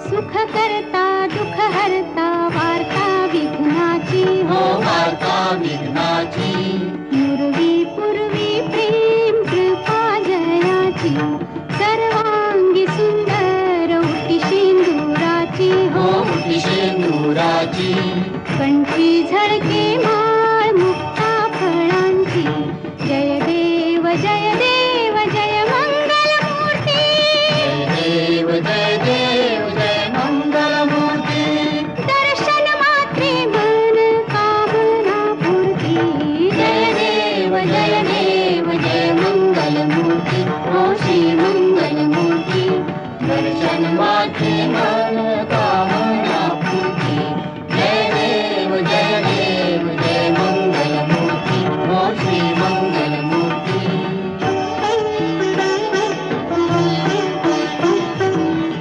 सुख करता दुःख हरता वार्ता विघ्नाची हो वार्ता विघ्नाची पूर्वी पूर्वी प्रेम कृपा जयाची सर्वांगी सुंदर उटी शेंदुराची हो उटी शेंदुराची कंठी झळके माळ मुक्ता फळांची जय देव जय देव जय मंगलमूर्ती जय देव जय मंगलमूर्ती दर्शन मात्रे मन कामना पूर्ती जय देव जय मंगलमूर्ती हो श्री मंगलमूर्ती दर्शन मात्रे मन कामना